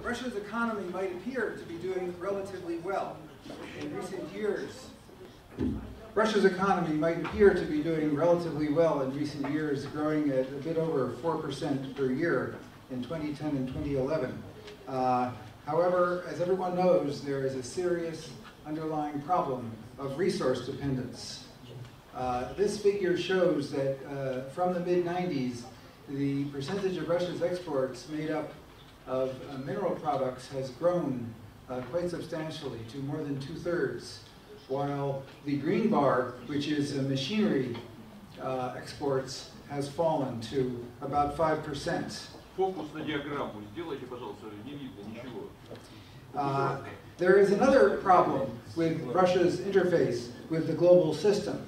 Russia's economy might appear to be doing relatively well. In recent years, Russia's economy might appear to be doing relatively well in recent years, growing at a bit over 4% per year in 2010 and 2011. However, as everyone knows, there is a serious underlying problem of resource dependence. This figure shows that from the mid-90s, the percentage of Russia's exports made up of mineral products has grown quite substantially to more than 2/3, while the green bar, which is machinery exports, has fallen to about 5%. Фокус на диаграмму сделайте, пожалуйста, не видно ничего. There is another problem with Russia's interface with the global system.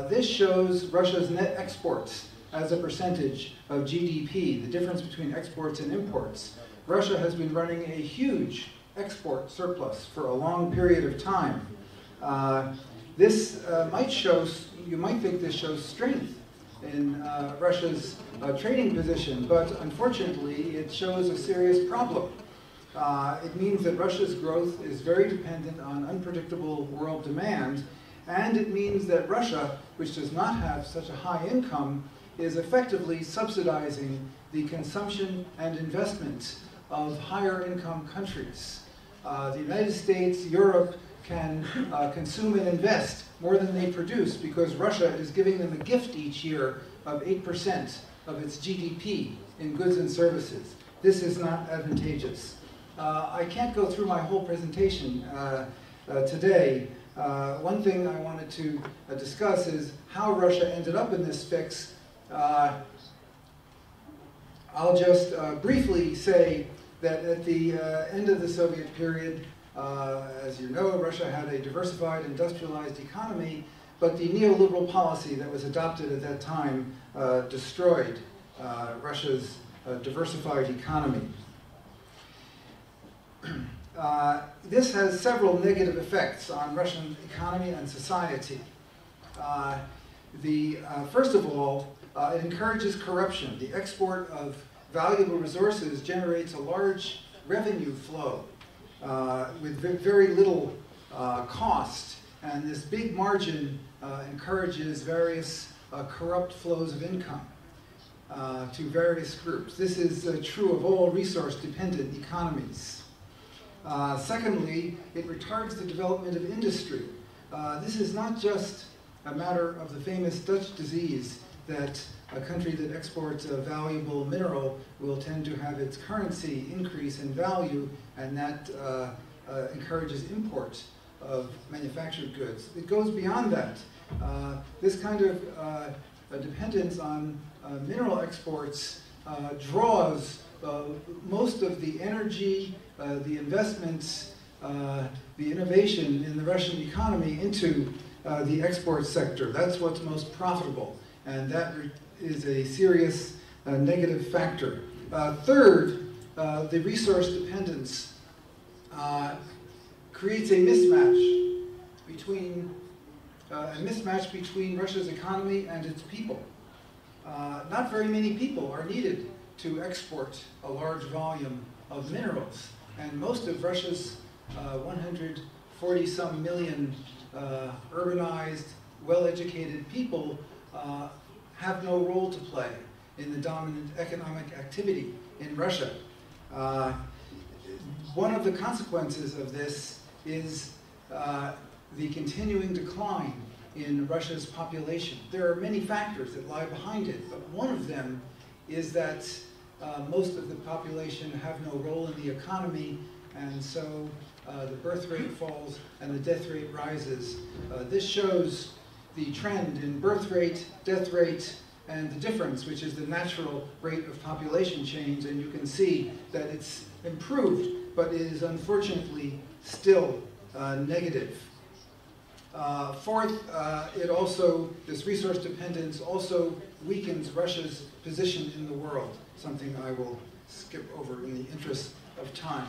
This shows Russia's net exports as a percentage of GDP, the difference between exports and imports. Russia has been running a huge export surplus for a long period of time. This might show, you might think this shows strength in Russia's trading position, but unfortunately it shows a serious problem. It means that Russia's growth is very dependent on unpredictable world demand, and it means that Russia, which does not have such a high income, is effectively subsidizing the consumption and investment of higher income countries. The United States, Europe can consume and invest more than they produce because Russia is giving them a gift each year of 8% of its GDP in goods and services. This is not advantageous. I can't go through my whole presentation today. One thing I wanted to discuss is how Russia ended up in this fix. I'll just briefly say that at the end of the Soviet period, as you know, Russia had a diversified, industrialized economy, but the neoliberal policy that was adopted at that time destroyed Russia's diversified economy. This has several negative effects on Russian economy and society. First of all, it encourages corruption. The export of valuable resources generates a large revenue flow with very little cost, and this big margin encourages various corrupt flows of income to various groups. This is true of all resource-dependent economies. Secondly, it retards the development of industry. This is not just a matter of the famous Dutch disease that a country that exports a valuable mineral will tend to have its currency increase in value, and that encourages import of manufactured goods. It goes beyond that. This kind of dependence on mineral exports draws most of the energy, the investments, the innovation in the Russian economy into the export sector. That's what's most profitable, and that is a serious negative factor. Third, the resource dependence creates a mismatch between Russia's economy and its people. Not very many people are needed to export a large volume of minerals, and most of Russia's 140-some million urbanized, well-educated people have no role to play in the dominant economic activity in Russia. One of the consequences of this is the continuing decline in Russia's population. There are many factors that lie behind it, but one of them is that most of the population have no role in the economy, and so the birth rate falls and the death rate rises. This shows the trend in birth rate, death rate, and the difference, which is the natural rate of population change, and you can see that it's improved, but it is unfortunately still negative. Fourth, this resource dependence also weakens Russia's position in the world, something I will skip over in the interest of time.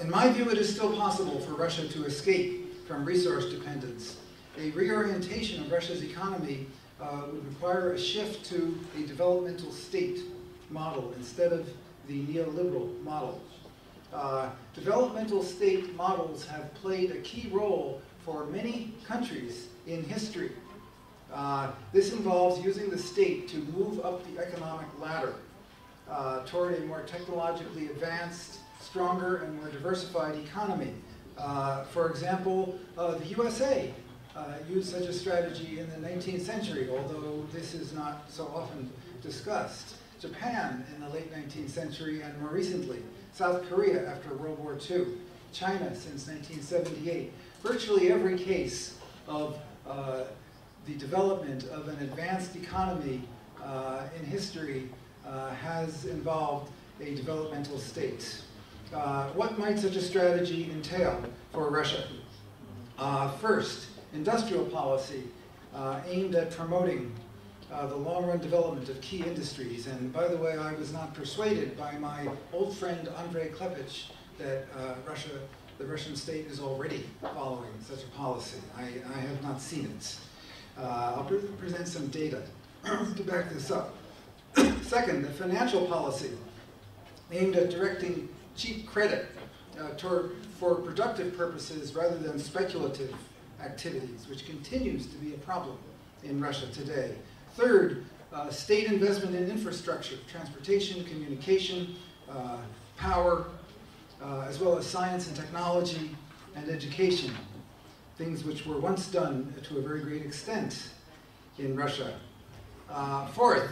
In my view, it is still possible for Russia to escape from resource dependence. A reorientation of Russia's economy would require a shift to a developmental state. model instead of the neoliberal model. Developmental state models have played a key role for many countries in history. This involves using the state to move up the economic ladder toward a more technologically advanced, stronger, and more diversified economy. For example, the USA used such a strategy in the 19th century, although this is not so often discussed. Japan in the late 19th century, and more recently, South Korea after World War II, China since 1978. Virtually every case of the development of an advanced economy in history has involved a developmental state. What might such a strategy entail for Russia? First, industrial policy aimed at promoting the long-run development of key industries. And by the way, I was not persuaded by my old friend Andrei Klepich that the Russian state is already following such a policy. I have not seen it. I'll present some data to back this up. Second, the financial policy aimed at directing cheap credit for productive purposes rather than speculative activities, which continues to be a problem in Russia today. Third, state investment in infrastructure, transportation, communication, power, as well as science and technology and education, things which were once done to a very great extent in Russia. Fourth,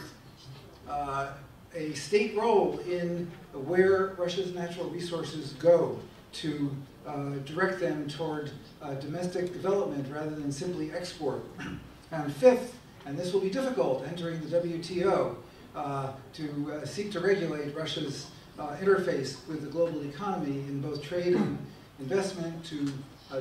a state role in where Russia's natural resources go to direct them toward domestic development rather than simply export. And fifth, and this will be difficult, entering the WTO to seek to regulate Russia's interface with the global economy in both trade and investment, to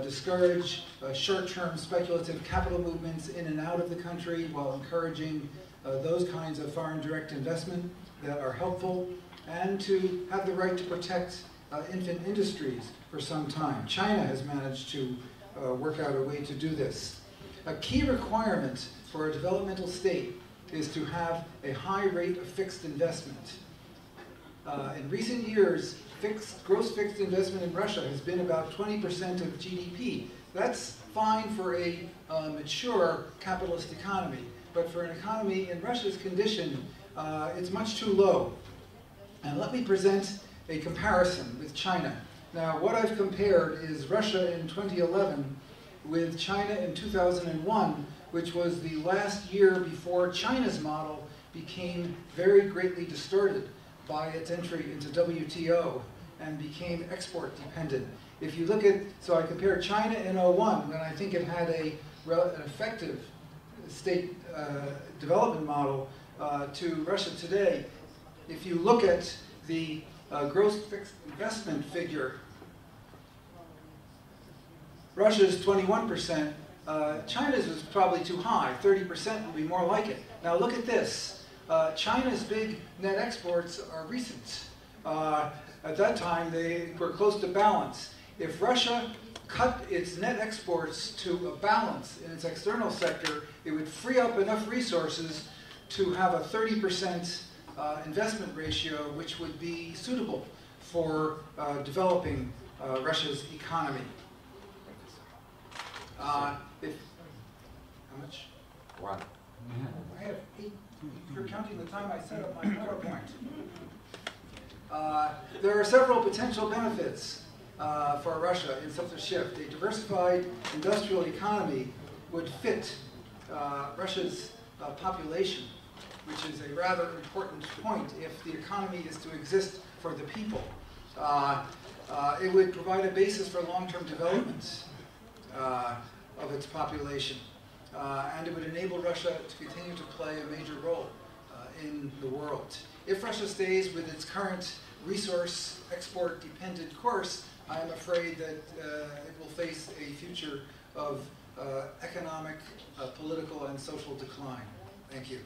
discourage short-term speculative capital movements in and out of the country while encouraging those kinds of foreign direct investment that are helpful, and to have the right to protect infant industries for some time. China has managed to work out a way to do this. A key requirement for a developmental state is to have a high rate of fixed investment. In recent years, gross fixed investment in Russia has been about 20% of GDP. That's fine for a mature capitalist economy, but for an economy in Russia's condition, it's much too low. And let me present a comparison with China. Now, what I've compared is Russia in 2011 with China in 2001, which was the last year before China's model became very greatly distorted by its entry into WTO and became export dependent. If you look at, so I compared China in 01, when I think it had an effective state development model, to Russia today. If you look at the gross fixed investment figure, Russia's 21%, China's was probably too high, 30% would be more like it. Now look at this. China's big net exports are recent. At that time, they were close to balance. If Russia cut its net exports to a balance in its external sector, it would free up enough resources to have a 30% investment ratio, which would be suitable for developing Russia's economy. How much? One. I have 8. If you're counting the time I set up my PowerPoint. There are several potential benefits for Russia in such a shift. A diversified industrial economy would fit Russia's population, which is a rather important point if the economy is to exist for the people. It would provide a basis for long-term development of its population. And it would enable Russia to continue to play a major role in the world. If Russia stays with its current resource export dependent course, I am afraid that it will face a future of economic, political, and social decline. Thank you.